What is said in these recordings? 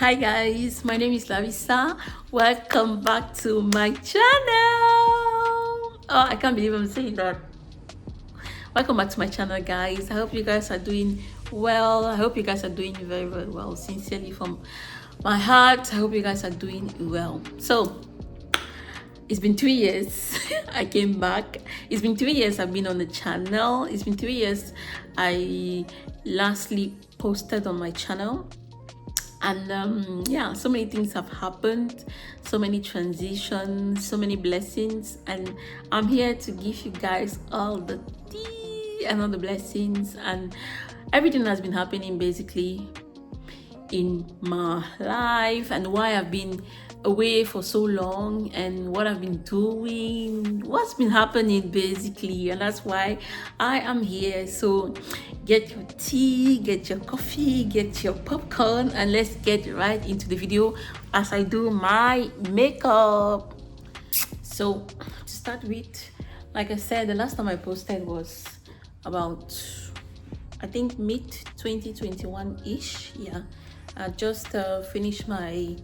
Hi guys, my name is Larissa. Welcome back to my channel. Oh, I can't believe I'm saying that. Welcome back to my channel, guys. I hope you guys are doing well. I hope you guys are doing very, very well. Sincerely from my heart, I hope you guys are doing well. So it's been 3 years. I came back. It's been 3 years I've been on the channel. It's been 3 years I lastly posted on my channel. And yeah, so many things have happened, so many transitions, so many blessings, and I'm here to give you guys all the tea and all the blessings and everything that's been happening basically in my life, and why I've been away for so long, and what I've been doing, what's been happening basically. And that's why I am here. So get your tea, get your coffee, get your popcorn, and let's get right into the video as I do my makeup. So to start with, like I said, the last time I posted was about, I think, mid 2021 ish. Yeah, I just finished my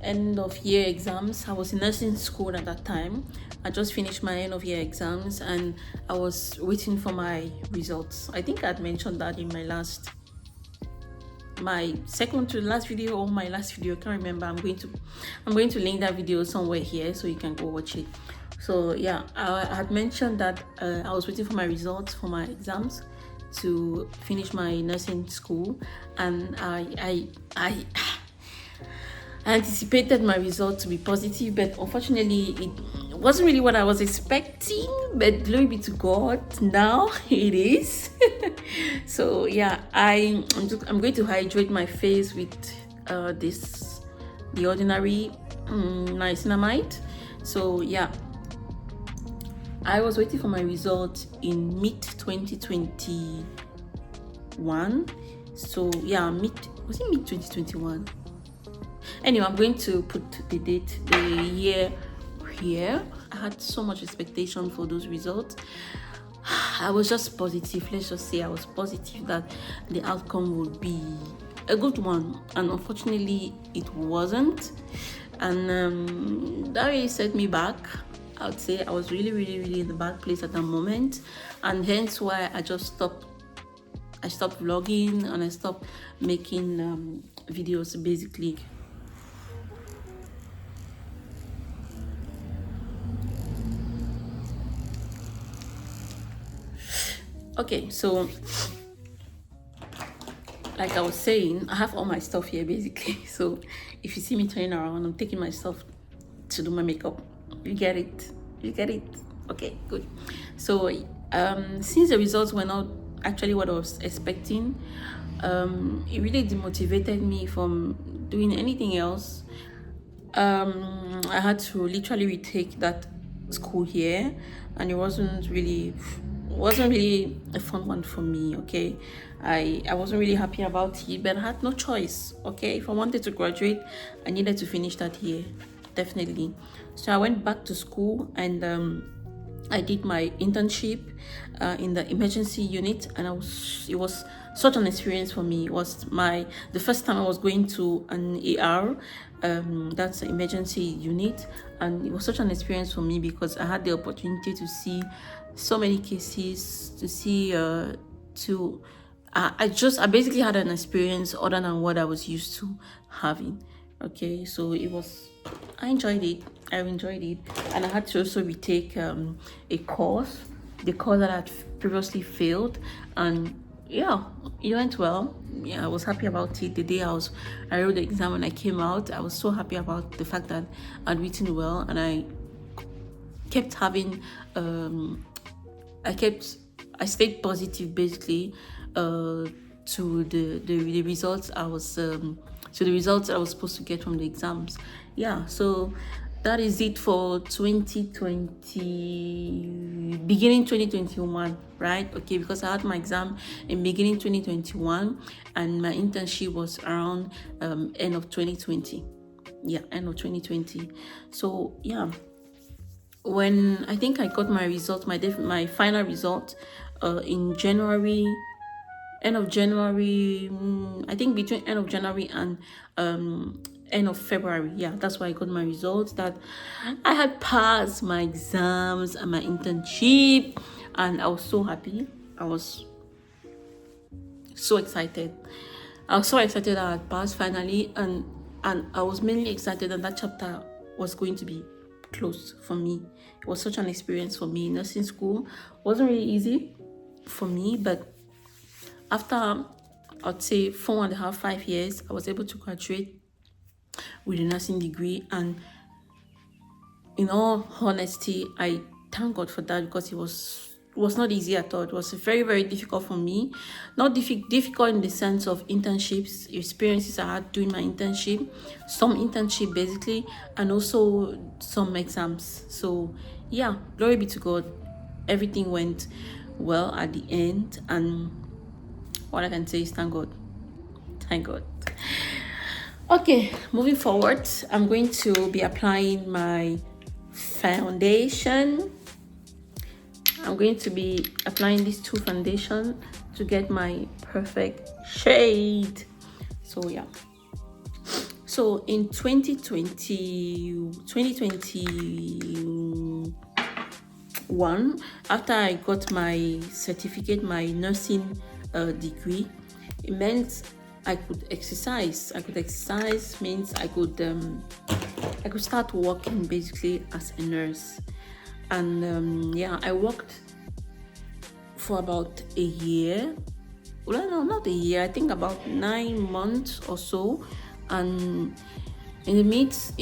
end of year exams. I was in nursing school at that time. I just finished my end of year exams and I was waiting for my results. I think I'd mentioned that in my second to last video or my last video. I can't remember. I'm going to link that video somewhere here so you can go watch it. So yeah, I had mentioned that I was waiting for my results for my exams to finish my nursing school, and I anticipated my result to be positive, but unfortunately it wasn't really what I was expecting. But glory be to God, now it is. So yeah, I'm going to hydrate my face with the ordinary niacinamide. So yeah, I was waiting for my result in mid 2021. So yeah, was it mid 2021? Anyway, I'm going to put the date, the year here. I had so much expectation for those results. I was just positive. Let's just say I was positive that the outcome would be a good one, and unfortunately it wasn't. And that really set me back. I would say I was really in the bad place at that moment, and hence why I stopped vlogging and I stopped making videos basically. Okay, so like I was saying, I have all my stuff here basically. So if you see me turning around, I'm taking my stuff to do my makeup. You get it? Okay, good. So since the results were not actually what I was expecting, it really demotivated me from doing anything else. I had to literally retake that school here, and it wasn't really a fun one for me. Okay, I wasn't really happy about it, but I had no choice. Okay, if I wanted to graduate, I needed to finish that year, definitely. So I went back to school, and I did my internship in the emergency unit, and it was such an experience for me. It was the first time I was going to an ER, that's an emergency unit, and it was such an experience for me because I had the opportunity to see so many cases, to see I basically had an experience other than what I was used to having. Okay, so I enjoyed it, and I had to also retake a course, the course that I had previously failed, and yeah, it went well. Yeah, I was happy about it. The day I wrote the exam and I came out, I was so happy about the fact that I'd written well, and I kept having I stayed positive basically to the results I was to the results I was supposed to get from the exams. Yeah, so that is it for 2020, beginning 2021, right? Okay, because I had my exam in beginning 2021 and my internship was around end of 2020. Yeah, end of 2020. So yeah, when I think I got my result, my final result in January end of January, I think between end of January and end of February. Yeah, that's why I got my results, that I had passed my exams and my internship, and I was so happy. I was so excited. I was so excited that I had passed finally, and I was mainly excited that that chapter was going to be closed for me. It was such an experience for me. Nursing school wasn't really easy for me, but after, I'd say 4.5, 5 years, I was able to graduate with a nursing degree. And in all honesty, I thank God for that, because it was not easy at all. It was very, very difficult for me. Not difficult in the sense of internships, experiences I had doing my internship, some internship basically, and also some exams. So yeah, glory be to God. Everything went well at the end, and what I can say is thank God. Thank God. Okay, moving forward, I'm going to be applying my foundation. I'm going to be applying these two foundations to get my perfect shade. So yeah. So in 2021, after I got my certificate, my nursing degree, it meant I could exercise. Means I could start working basically as a nurse. And yeah, I worked for about a year. Well, no, not a year. I think about 9 months or so. And in the midst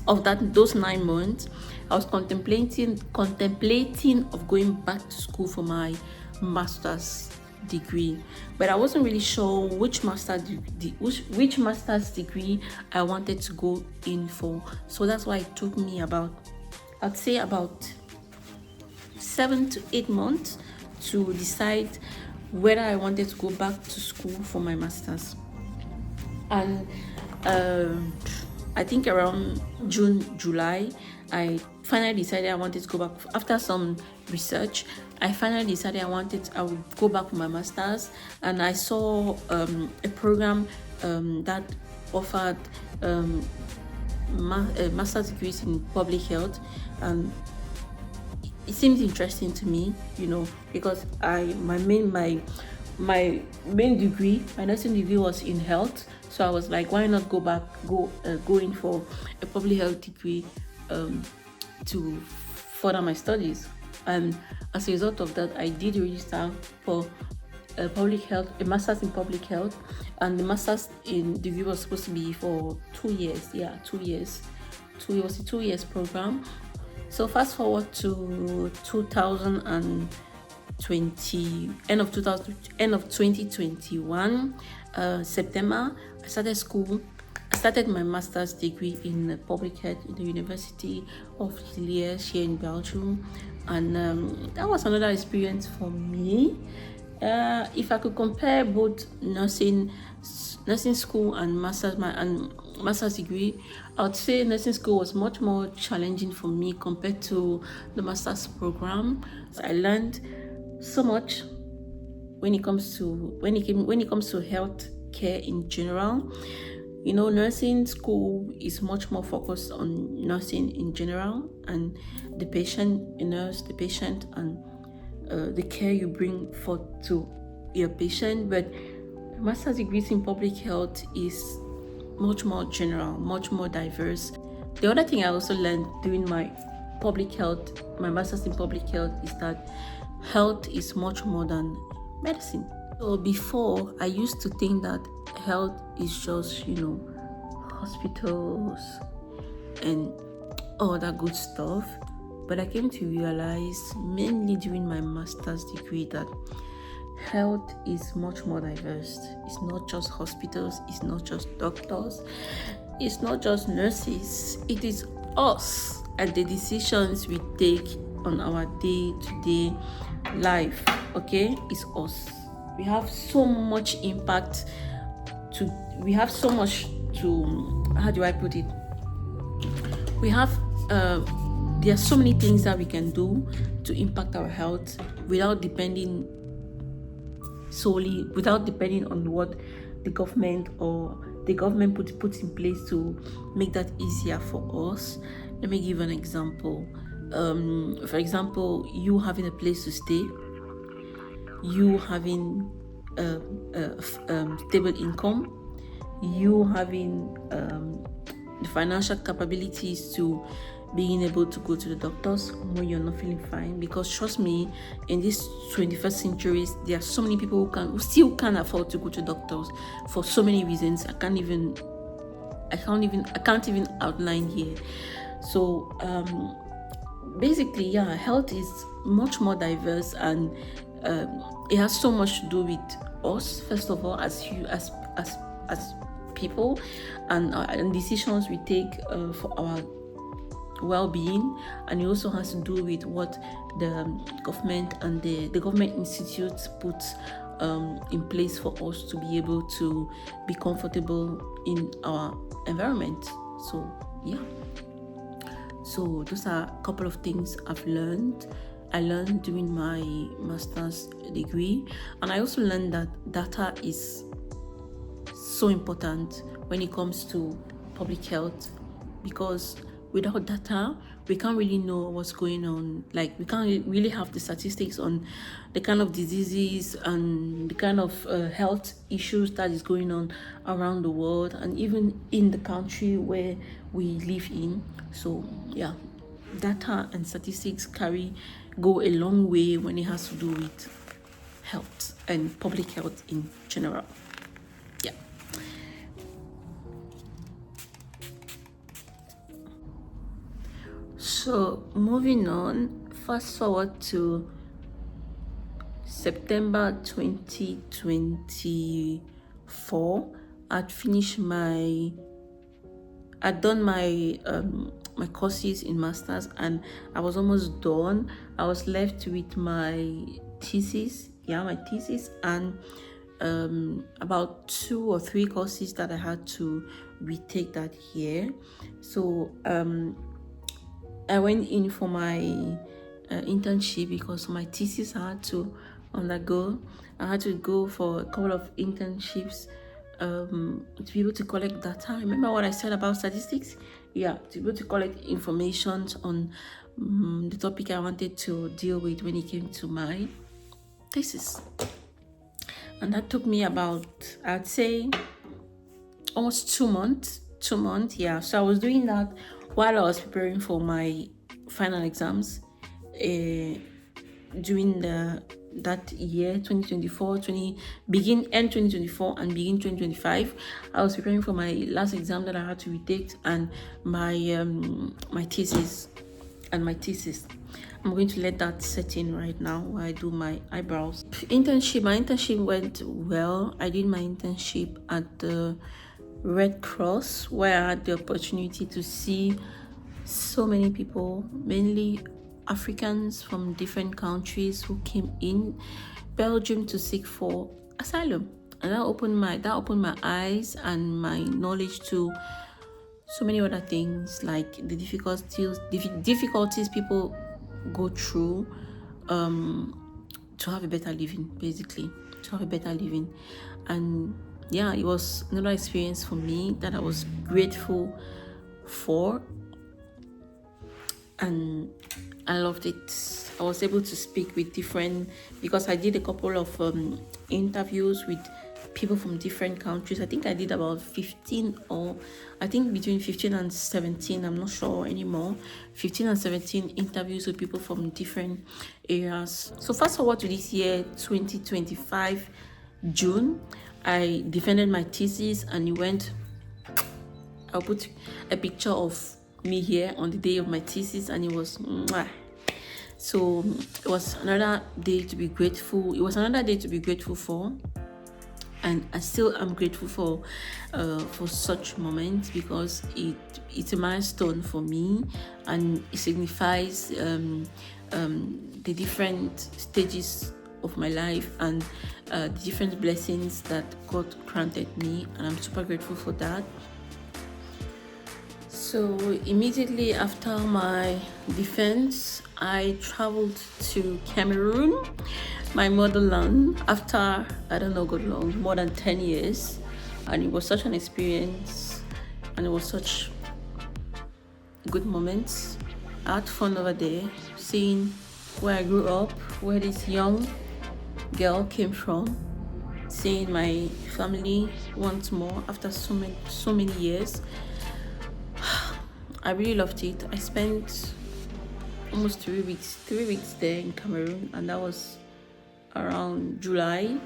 of those 9 months, I was contemplating of going back to school for my master's degree, but I wasn't really sure which master's degree I wanted to go in for. So that's why it took me about 7 to 8 months to decide whether I wanted to go back to school for my master's. And I think around June, July, I finally decided I wanted to go back. After some research, I finally decided I would go back for my master's. And I saw a program that offered master's degrees in public health, and it seems interesting to me, because my main degree, my nursing degree, was in health. So I was like, why not go in for a public health degree to further my studies? And as a result of that, I did register for a master's in public health, and the master's in degree was supposed to be for 2 years. Yeah, 2 years. It was a 2 years program. So fast forward to 2020, end of 2021, September, I started school. I started my master's degree in public health in the University of 3years here in Belgium, and that was another experience for me. If I could compare both nursing school and master's degree, I would say nursing school was much more challenging for me compared to the master's program. I learned so much when it comes to health care in general. Nursing school is much more focused on nursing in general, and the patient, the patient, and the care you bring forth to your patient. But master's degrees in public health is much more general, much more diverse. The other thing I also learned during my master's in public health, is that health is much more than medicine. So before, I used to think that health is just, hospitals and all that good stuff. But I came to realize, mainly during my master's degree, that health is much more diverse. It's not just hospitals, it's not just doctors, it's not just nurses. It is us and the decisions we take on our day-to-day life. Okay, it's us. We have so much impact how do I put it? There are so many things that we can do to impact our health without depending solely without depending on what the government puts in place to make that easier for us. Let me give an example. For example, you having a place to stay, you having stable income, you having the financial capabilities to being able to go to the doctors when you're not feeling fine. Because trust me, in this 21st centuries, there are so many people who still can't afford to go to doctors for so many reasons. I can't even outline here. So basically, yeah, health is much more diverse, and it has so much to do with us, first of all, as people, and decisions we take for our well-being. And it also has to do with what the government and the government institutes put in place for us to be able to be comfortable in our environment. So yeah, so those are a couple of things I learned during my master's degree. And I also learned that data is so important when it comes to public health, because without data we can't really know what's going on. Like, we can't really have the statistics on the kind of diseases and the kind of health issues that is going on around the world and even in the country where we live in. So yeah, data and statistics go a long way when it has to do with health and public health in general. Yeah. So moving on, fast forward to September 2024. I'd done my my courses in masters, and I was almost done. I was left with my thesis, and about 2 or 3 courses that I had to retake that year. So I went in for my internship, because my thesis I had to undergo. I had to go for a couple of internships to be able to collect data. Remember what I said about statistics? Yeah, to be able to collect information on the topic I wanted to deal with when it came to my thesis. And that took me about, I'd say, almost 2 months. Yeah. So I was doing that while I was preparing for my final exams during that year, 2024, end 2024 and begin 2025. I was preparing for my last exam that I had to retake, and my thesis. I'm going to let that set in right now while I do my eyebrows. My internship went well. I did my internship at the Red Cross, where I had the opportunity to see so many people, mainly Africans from different countries, who came in Belgium to seek for asylum. And that opened my eyes and my knowledge to so many other things, like the difficulties people go through to have a better living, And yeah, it was another experience for me that I was grateful for, and I loved it. I was able to speak with because I did a couple of interviews with people from different countries. I think I did about 15, or I think between 15 and 17, I'm not sure anymore, 15 and 17 interviews with people from different areas. So fast forward to this year, 2025, June, I defended my thesis, and I'll put a picture of me here on the day of my thesis, and it was mwah. So it was another day to be grateful. For, and I still am grateful for such moments, because it's a milestone for me, and it signifies the different stages of my life and the different blessings that God granted me, and I'm super grateful for that. So immediately after my defense, I traveled to Cameroon my motherland after, I don't know, good long, more than 10 years. And it was such an experience, and it was such good moments. I had fun over there, seeing where I grew up, where this young girl came from, seeing my family once more after so many years. I really loved it. I spent almost 3 weeks there in Cameroon, and that was around July,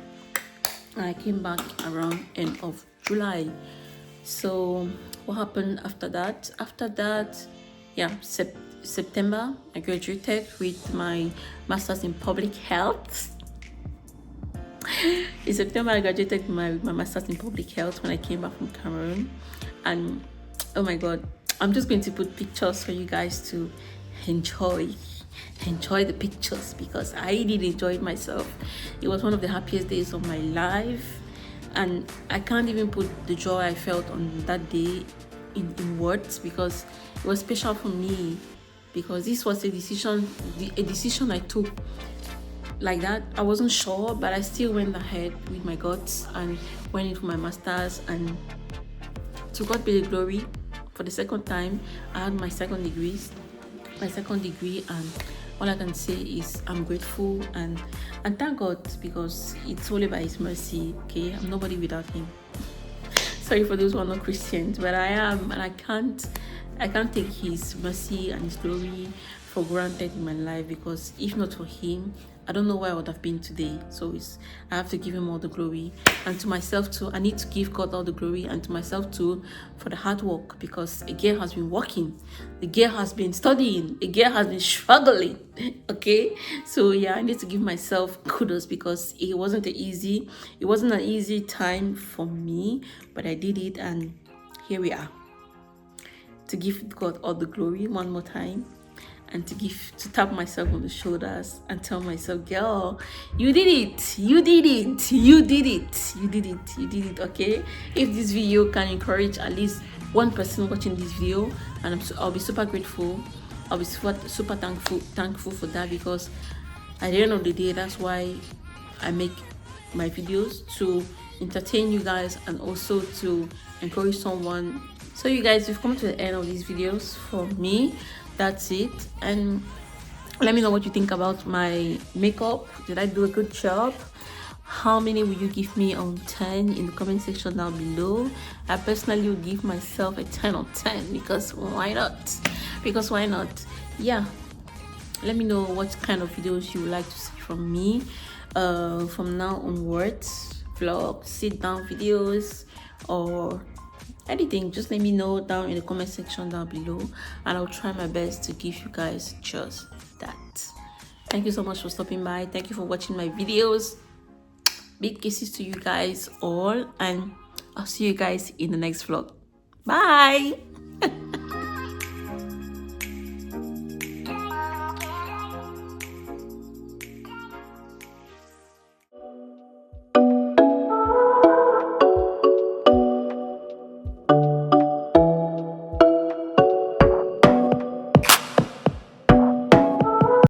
and I came back around end of July. So what happened after that? Yeah, September, I graduated with my master's in public health. In September, I graduated my master's in public health when I came back from Cameroon. And oh my god, I'm just going to put pictures for you guys to enjoy the pictures, because I did enjoy it myself. It was one of the happiest days of my life, and I can't even put the joy I felt on that day in words, because it was special for me, because this was a decision I took like that. I wasn't sure, but I still went ahead with my guts and went into my master's, and to God be the glory. For the second time, I had my second degree, and all I can say is I'm grateful and thank God, because it's only by His mercy. Okay, I'm nobody without Him. Sorry for those who are not Christians, but I am, and I can't take His mercy and His glory for granted in my life, because if not for Him, I don't know where I would have been today. So I have to give Him all the glory, and to myself too. I need to give God all the glory, and to myself too, for the hard work, because a girl has been working, the girl has been studying, a girl has been struggling. Okay, so yeah, I need to give myself kudos, because it wasn't an easy time for me, but I did it, and here we are. To give God all the glory one more time, and to tap myself on the shoulders and tell myself, girl, you did it, okay? If this video can encourage at least one person watching this video, and I'll be super grateful. I'll be super thankful for that, because at the end of the day, that's why I make my videos, to entertain you guys and also to encourage someone. So you guys, we've come to the end of these videos for me. That's it, and let me know what you think about my makeup. Did I do a good job? How many will you give me on 10 in the comment section down below? I personally would give myself a 10 on 10, because why not? Yeah, let me know what kind of videos you would like to see from me from now onwards. Vlog, sit down videos, or anything. Just let me know down in the comment section down below, and I'll try my best to give you guys just that. Thank you so much for stopping by. Thank you for watching my videos. Big kisses to you guys all, and I'll see you guys in the next vlog. Bye.